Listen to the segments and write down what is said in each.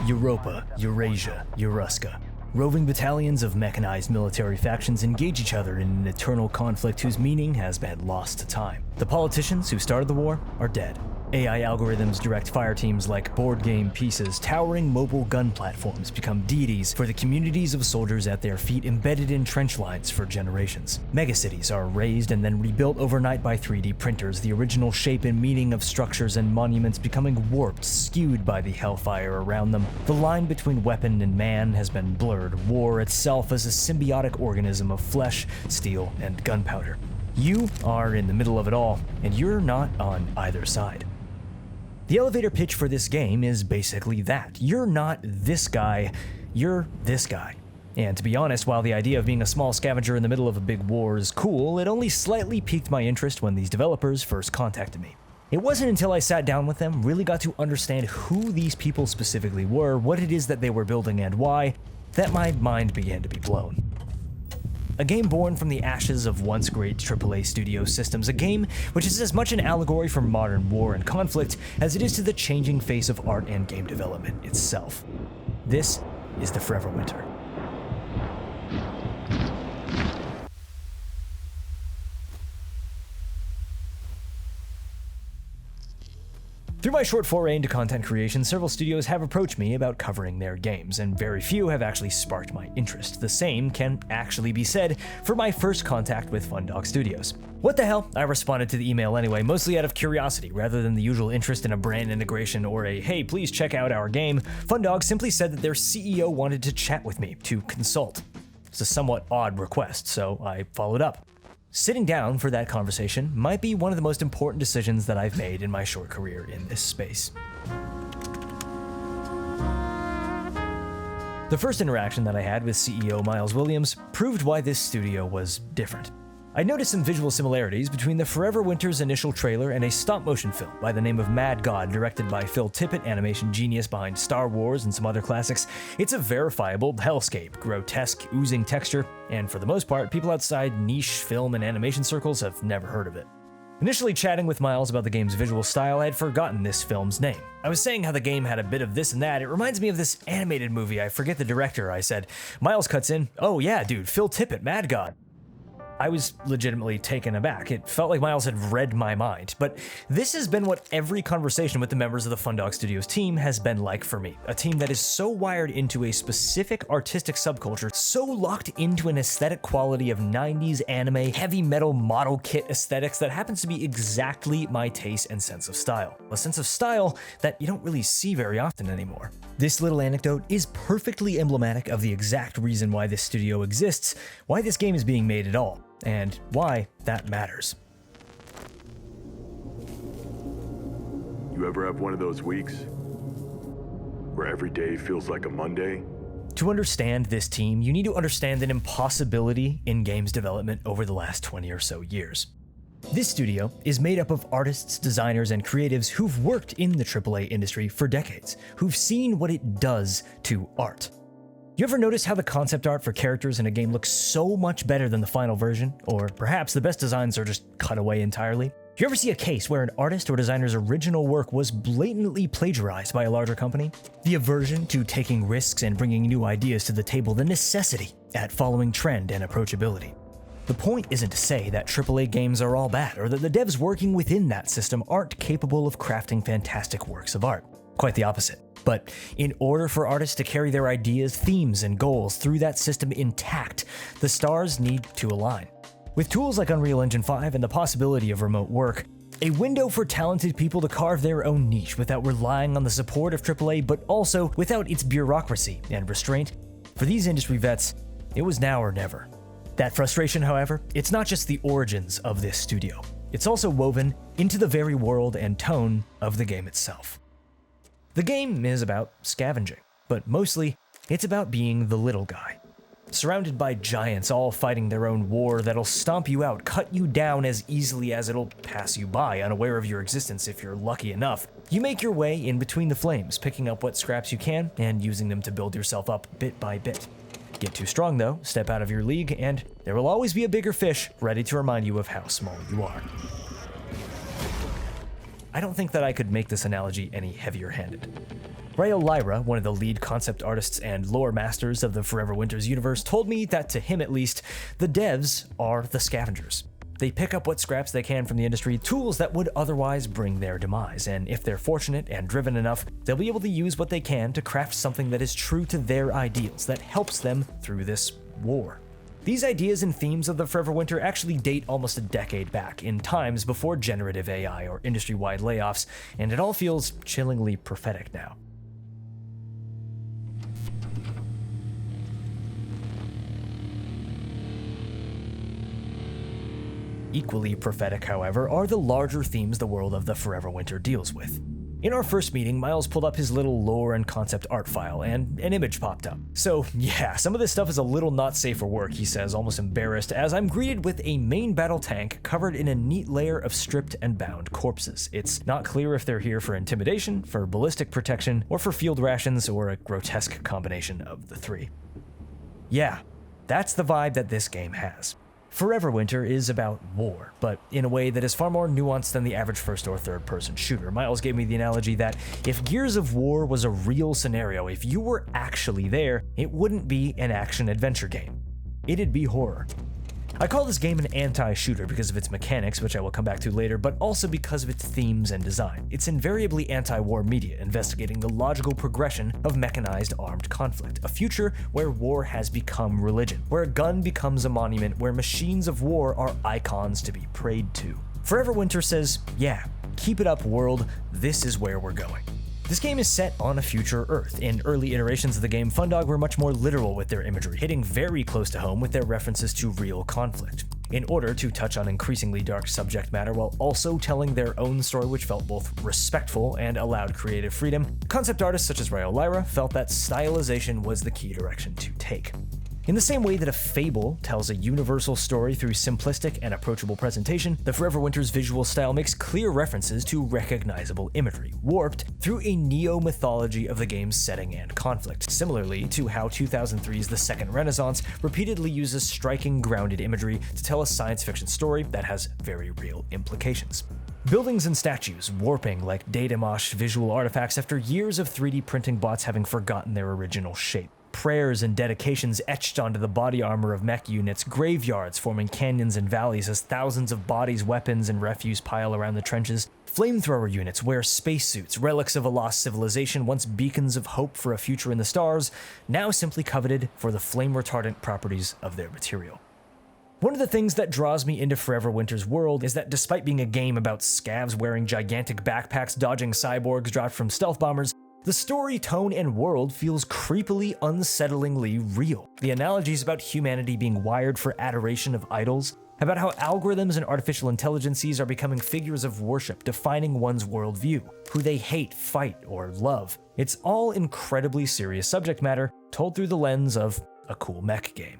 Europa, Eurasia, Euruska. Roving battalions of mechanized military factions engage each other in an eternal conflict whose meaning has been lost to time. The politicians who started the war are dead. AI algorithms direct fire teams like board game pieces. Towering mobile gun platforms become deities for the communities of soldiers at their feet embedded in trench lines for generations. Megacities are razed and then rebuilt overnight by 3D printers, the original shape and meaning of structures and monuments becoming warped, skewed by the hellfire around them. The line between weapon and man has been blurred. War itself is a symbiotic organism of flesh, steel, and gunpowder. You are in the middle of it all, and you're not on either side. The elevator pitch for this game is basically that. You're not this guy, you're this guy. And to be honest, while the idea of being a small scavenger in the middle of a big war is cool, it only slightly piqued my interest when these developers first contacted me. It wasn't until I sat down with them, really got to understand who these people specifically were, what it is that they were building and why, that my mind began to be blown. A game born from the ashes of once great AAA studio systems, a game which is as much an allegory for modern war and conflict as it is to the changing face of art and game development itself. This is the Forever Winter. Through my short foray into content creation, several studios have approached me about covering their games, and very few have actually sparked my interest. The same can actually be said for my first contact with Fundog Studios. What the hell? I responded to the email anyway, mostly out of curiosity, rather than the usual interest in a brand integration or a hey, please check out our game. Fundog simply said that their CEO wanted to chat with me, to consult. It's a somewhat odd request, so I followed up. Sitting down for that conversation might be one of the most important decisions that I've made in my short career in this space. The first interaction that I had with CEO Miles Williams proved why this studio was different. I noticed some visual similarities between the Forever Winter's initial trailer and a stop-motion film by the name of Mad God, directed by Phil Tippett, animation genius behind Star Wars and some other classics. It's a verifiable hellscape, grotesque, oozing texture, and for the most part, people outside niche film and animation circles have never heard of it. Initially chatting with Miles about the game's visual style, I had forgotten this film's name. I was saying how the game had a bit of this and that. It reminds me of this animated movie. I forget the director. I said. Miles cuts in, "Oh yeah, dude, Phil Tippett, Mad God." I was legitimately taken aback. It felt like Miles had read my mind. But this has been what every conversation with the members of the Fundog Studios team has been like for me. A team that is so wired into a specific artistic subculture, so locked into an aesthetic quality of 90s anime, heavy metal model kit aesthetics that happens to be exactly my taste and sense of style. A sense of style that you don't really see very often anymore. This little anecdote is perfectly emblematic of the exact reason why this studio exists, why this game is being made at all, and why that matters. You ever have one of those weeks where every day feels like a Monday? To understand this team, you need to understand an impossibility in games development over the last 20 or so years. This studio is made up of artists, designers, and creatives who've worked in the AAA industry for decades, who've seen what it does to art. You ever notice how the concept art for characters in a game looks so much better than the final version? Or perhaps the best designs are just cut away entirely? Do you ever see a case where an artist or designer's original work was blatantly plagiarized by a larger company? The aversion to taking risks and bringing new ideas to the table, the necessity at following trend and approachability. The point isn't to say that AAA games are all bad, or that the devs working within that system aren't capable of crafting fantastic works of art. Quite the opposite. But in order for artists to carry their ideas, themes, and goals through that system intact, the stars need to align. With tools like Unreal Engine 5 and the possibility of remote work, a window for talented people to carve their own niche without relying on the support of AAA, but also without its bureaucracy and restraint, for these industry vets, it was now or never. That frustration, however, it's not just the origins of this studio. It's also woven into the very world and tone of the game itself. The game is about scavenging, but mostly it's about being the little guy. Surrounded by giants all fighting their own war that'll stomp you out, cut you down as easily as it'll pass you by, unaware of your existence if you're lucky enough. You make your way in between the flames, picking up what scraps you can and using them to build yourself up bit by bit. Get too strong though, step out of your league, and there will always be a bigger fish ready to remind you of how small you are. I don't think that I could make this analogy any heavier-handed. Rayo Lyra, one of the lead concept artists and lore masters of the Forever Winters universe, told me that to him at least, the devs are the scavengers. They pick up what scraps they can from the industry, tools that would otherwise bring their demise, and if they're fortunate and driven enough, they'll be able to use what they can to craft something that is true to their ideals, that helps them through this war. These ideas and themes of the Forever Winter actually date almost a decade back, in times before generative AI or industry-wide layoffs, and it all feels chillingly prophetic now. Equally prophetic, however, are the larger themes the world of the Forever Winter deals with. In our first meeting, Miles pulled up his little lore and concept art file, and an image popped up. So yeah, some of this stuff is a little not safe for work, he says, almost embarrassed, as I'm greeted with a main battle tank covered in a neat layer of stripped and bound corpses. It's not clear if they're here for intimidation, for ballistic protection, or for field rations, or a grotesque combination of the three. Yeah, that's the vibe that this game has. Forever Winter is about war, but in a way that is far more nuanced than the average first or third person shooter. Miles gave me the analogy that if Gears of War was a real scenario, if you were actually there, it wouldn't be an action-adventure game. It'd be horror. I call this game an anti-shooter because of its mechanics, which I will come back to later, but also because of its themes and design. It's invariably anti-war media, investigating the logical progression of mechanized armed conflict, a future where war has become religion, where a gun becomes a monument, where machines of war are icons to be prayed to. Forever Winter says, yeah, keep it up world, this is where we're going. This game is set on a future Earth. In early iterations of the game, Fundog were much more literal with their imagery, hitting very close to home with their references to real conflict, in order to touch on increasingly dark subject matter while also telling their own story which felt both respectful and allowed creative freedom. Concept artists such as Rayo Lyra felt that stylization was the key direction to take. In the same way that a fable tells a universal story through simplistic and approachable presentation, the Forever Winter's visual style makes clear references to recognizable imagery, warped through a neo-mythology of the game's setting and conflict, similarly to how 2003's The Second Renaissance repeatedly uses striking, grounded imagery to tell a science fiction story that has very real implications. Buildings and statues warping like data mosh visual artifacts after years of 3D printing bots having forgotten their original shape. Prayers and dedications etched onto the body armor of mech units, graveyards forming canyons and valleys as thousands of bodies, weapons, and refuse pile around the trenches. Flamethrower units wear spacesuits, relics of a lost civilization, once beacons of hope for a future in the stars, now simply coveted for the flame-retardant properties of their material. One of the things that draws me into Forever Winter's world is that despite being a game about scavs wearing gigantic backpacks dodging cyborgs dropped from stealth bombers, the story, tone, and world feels creepily, unsettlingly real. The analogies about humanity being wired for adoration of idols, about how algorithms and artificial intelligences are becoming figures of worship, defining one's worldview, who they hate, fight, or love. It's all incredibly serious subject matter, told through the lens of a cool mech game.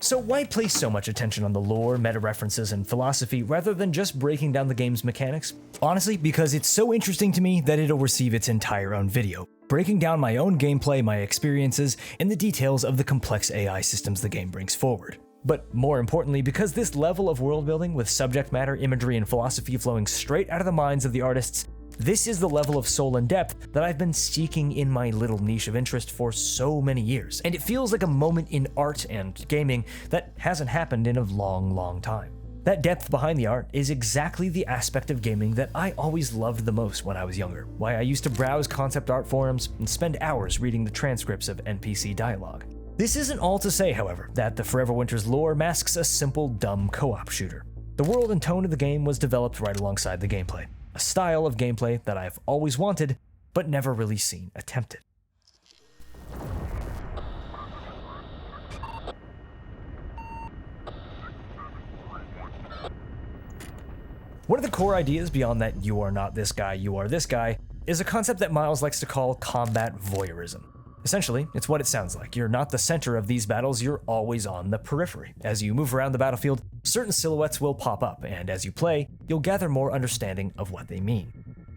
So why place so much attention on the lore, meta-references, and philosophy rather than just breaking down the game's mechanics? Honestly, because it's so interesting to me that it'll receive its entire own video, breaking down my own gameplay, my experiences, and the details of the complex AI systems the game brings forward. But more importantly, because this level of world building with subject matter, imagery, and philosophy flowing straight out of the minds of the artists, this is the level of soul and depth that I've been seeking in my little niche of interest for so many years, and it feels like a moment in art and gaming that hasn't happened in a long, long time. That depth behind the art is exactly the aspect of gaming that I always loved the most when I was younger, why I used to browse concept art forums and spend hours reading the transcripts of NPC dialogue. This isn't all to say, however, that the Forever Winter's lore masks a simple, dumb co-op shooter. The world and tone of the game was developed right alongside the gameplay. A style of gameplay that I've always wanted, but never really seen attempted. One of the core ideas beyond that you are not this guy, you are this guy, is a concept that Miles likes to call combat voyeurism. Essentially, it's what it sounds like. You're not the center of these battles, you're always on the periphery. As you move around the battlefield, certain silhouettes will pop up, and as you play, you'll gather more understanding of what they mean.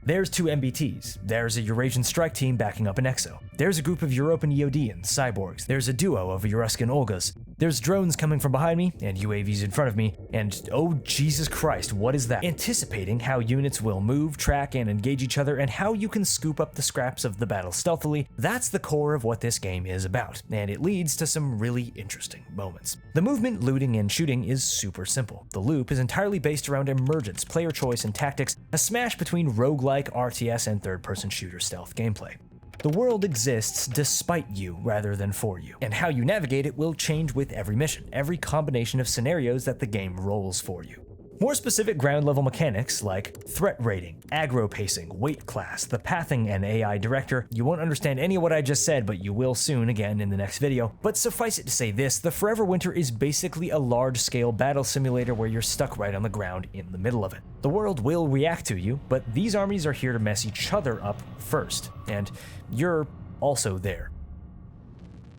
There's two MBTs, there's a Eurasian strike team backing up an Exo, there's a group of European EOD and cyborgs, there's a duo of Euruscan Olgas, There's drones coming from behind me, and UAVs in front of me, and oh Jesus Christ, what is that? Anticipating how units will move, track, and engage each other, and how you can scoop up the scraps of the battle stealthily, that's the core of what this game is about, and it leads to some really interesting moments. The movement, looting, and shooting is super simple. The loop is entirely based around emergence, player choice, and tactics, a smash between roguelike, RTS, and third-person shooter stealth gameplay. The world exists despite you rather than for you, and how you navigate it will change with every mission, every combination of scenarios that the game rolls for you. More specific ground-level mechanics like threat rating, aggro pacing, weight class, the pathing, and AI director. You won't understand any of what I just said, but you will soon again in the next video. But suffice it to say this, the Forever Winter is basically a large-scale battle simulator where you're stuck right on the ground in the middle of it. The world will react to you, but these armies are here to mess each other up first, and you're also there.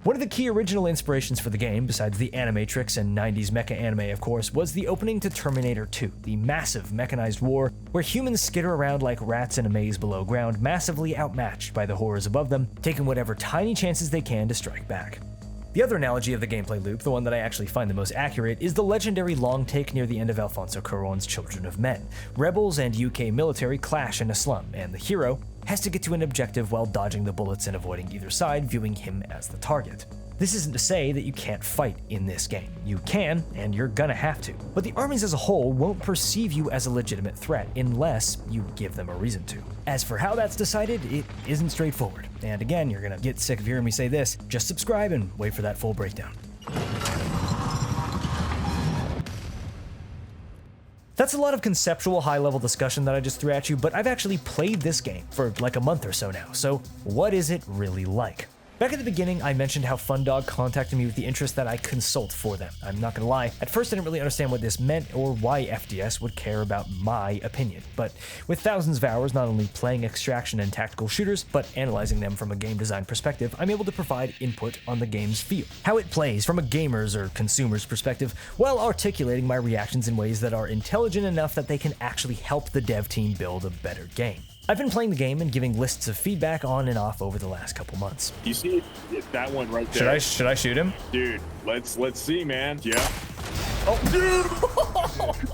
One of the key original inspirations for the game, besides the animatrix and 90s mecha anime of course, was the opening to Terminator 2, the massive mechanized war where humans skitter around like rats in a maze below ground, massively outmatched by the horrors above them, taking whatever tiny chances they can to strike back. The other analogy of the gameplay loop, the one that I actually find the most accurate, is the legendary long take near the end of Alfonso Cuarón's Children of Men. Rebels and UK military clash in a slum, and the hero has to get to an objective while dodging the bullets and avoiding either side, viewing him as the target. This isn't to say that you can't fight in this game. You can, and you're gonna have to. But the armies as a whole won't perceive you as a legitimate threat unless you give them a reason to. As for how that's decided, it isn't straightforward. And again, you're gonna get sick of hearing me say this, just subscribe and wait for that full breakdown. That's a lot of conceptual high-level discussion that I just threw at you, but I've actually played this game for like a month or so now, so what is it really like? Back at the beginning, I mentioned how Fundog contacted me with the interest that I consult for them. I'm not gonna lie, at first I didn't really understand what this meant or why FDS would care about my opinion, but with thousands of hours not only playing extraction and tactical shooters, but analyzing them from a game design perspective, I'm able to provide input on the game's feel, how it plays from a gamer's or consumer's perspective, while articulating my reactions in ways that are intelligent enough that they can actually help the dev team build a better game. I've been playing the game and giving lists of feedback on and off over the last couple months. You see that one right there? Should I shoot him? Dude, let's see, man. Yeah. Oh,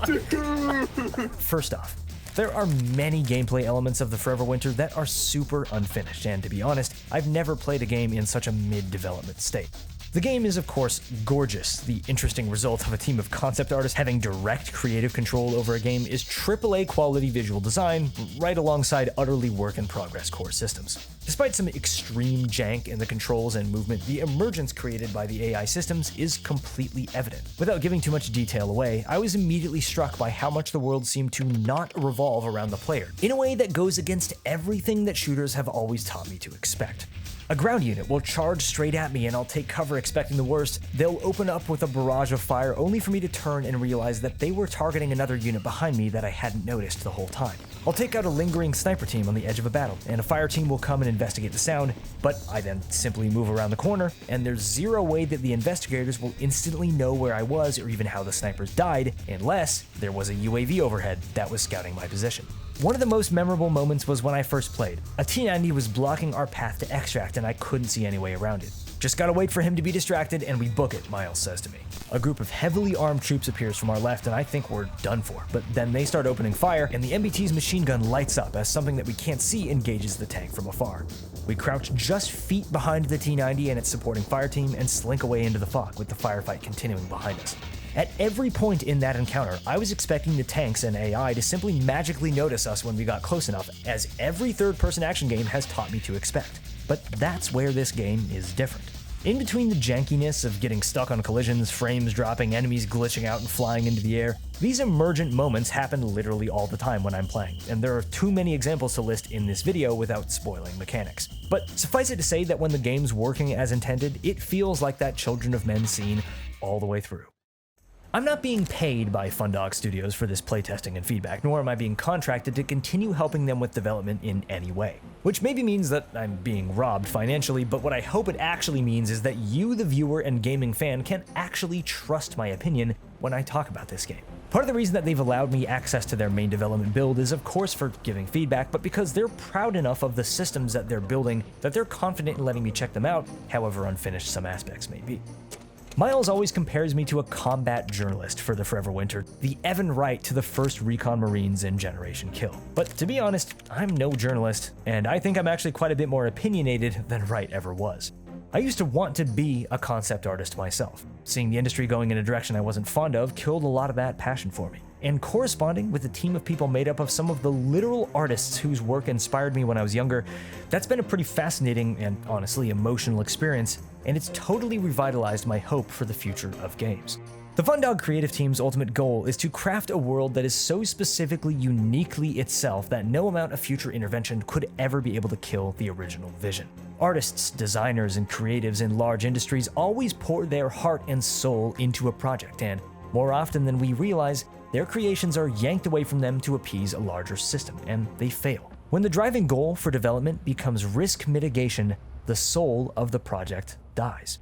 dude! First off, there are many gameplay elements of the Forever Winter that are super unfinished, and to be honest, I've never played a game in such a mid-development state. The game is, of course, gorgeous. The interesting result of a team of concept artists having direct creative control over a game is AAA quality visual design, right alongside utterly work-in-progress core systems. Despite some extreme jank in the controls and movement, the emergence created by the AI systems is completely evident. Without giving too much detail away, I was immediately struck by how much the world seemed to not revolve around the player, in a way that goes against everything that shooters have always taught me to expect. A ground unit will charge straight at me and I'll take cover expecting the worst. They'll open up with a barrage of fire only for me to turn and realize that they were targeting another unit behind me that I hadn't noticed the whole time. I'll take out a lingering sniper team on the edge of a battle, and a fire team will come and investigate the sound, but I then simply move around the corner, and there's zero way that the investigators will instantly know where I was or even how the snipers died, unless there was a UAV overhead that was scouting my position. One of the most memorable moments was when I first played. A T-90 was blocking our path to extract and I couldn't see any way around it. Just gotta wait for him to be distracted and we book it, Miles says to me. A group of heavily armed troops appears from our left and I think we're done for, but then they start opening fire and the MBT's machine gun lights up as something that we can't see engages the tank from afar. We crouch just feet behind the T-90 and its supporting fire team and slink away into the fog with the firefight continuing behind us. At every point in that encounter, I was expecting the tanks and AI to simply magically notice us when we got close enough, as every third-person action game has taught me to expect. But that's where this game is different. In between the jankiness of getting stuck on collisions, frames dropping, enemies glitching out and flying into the air, these emergent moments happen literally all the time when I'm playing, and there are too many examples to list in this video without spoiling mechanics. But suffice it to say that when the game's working as intended, it feels like that Children of Men scene all the way through. I'm not being paid by Fundog Studios for this playtesting and feedback, nor am I being contracted to continue helping them with development in any way. Which maybe means that I'm being robbed financially, but what I hope it actually means is that you, the viewer and gaming fan, can actually trust my opinion when I talk about this game. Part of the reason that they've allowed me access to their main development build is of course for giving feedback, but because they're proud enough of the systems that they're building that they're confident in letting me check them out, however unfinished some aspects may be. Miles always compares me to a combat journalist for the Forever Winter, the Evan Wright to the first Recon Marines in Generation Kill. But to be honest, I'm no journalist, and I think I'm actually quite a bit more opinionated than Wright ever was. I used to want to be a concept artist myself. Seeing the industry going in a direction I wasn't fond of killed a lot of that passion for me. And corresponding with a team of people made up of some of the literal artists whose work inspired me when I was younger, that's been a pretty fascinating and honestly emotional experience, and it's totally revitalized my hope for the future of games. The Fundog creative team's ultimate goal is to craft a world that is so specifically uniquely itself that no amount of future intervention could ever be able to kill the original vision. Artists, designers, and creatives in large industries always pour their heart and soul into a project, and more often than we realize, their creations are yanked away from them to appease a larger system, and they fail. When the driving goal for development becomes risk mitigation, the soul of the project dies.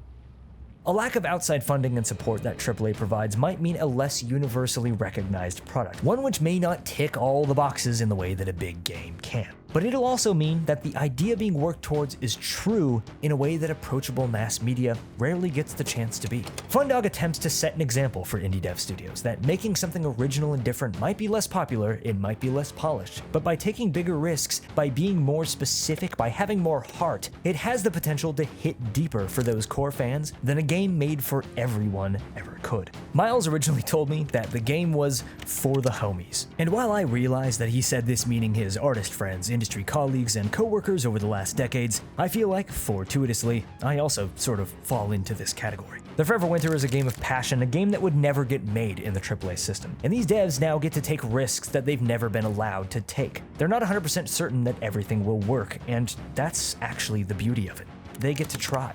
A lack of outside funding and support that AAA provides might mean a less universally recognized product, one which may not tick all the boxes in the way that a big game can. But it'll also mean that the idea being worked towards is true in a way that approachable mass media rarely gets the chance to be. Fundog attempts to set an example for indie dev studios that making something original and different might be less popular, it might be less polished, but by taking bigger risks, by being more specific, by having more heart, it has the potential to hit deeper for those core fans than a game made for everyone ever could. Miles originally told me that the game was for the homies. And while I realize that he said this meaning his artist friends, industry colleagues, and co-workers over the last decades, I feel like, fortuitously, I also sort of fall into this category. The Forever Winter is a game of passion, a game that would never get made in the AAA system. And these devs now get to take risks that they've never been allowed to take. They're not 100% certain that everything will work, and that's actually the beauty of it. They get to try.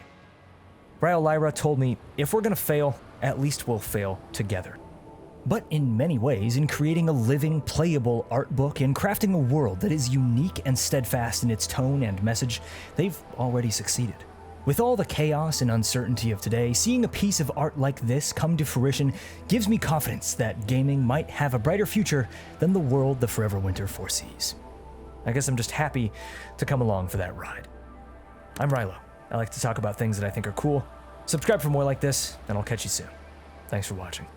Ryle Lyra told me, if we're gonna fail, at least we'll fail together. But in many ways, in creating a living, playable art book and crafting a world that is unique and steadfast in its tone and message, they've already succeeded. With all the chaos and uncertainty of today, seeing a piece of art like this come to fruition gives me confidence that gaming might have a brighter future than the world the Forever Winter foresees. I guess I'm just happy to come along for that ride. I'm Rilo. I like to talk about things that I think are cool. Subscribe for more like this, and I'll catch you soon. Thanks for watching.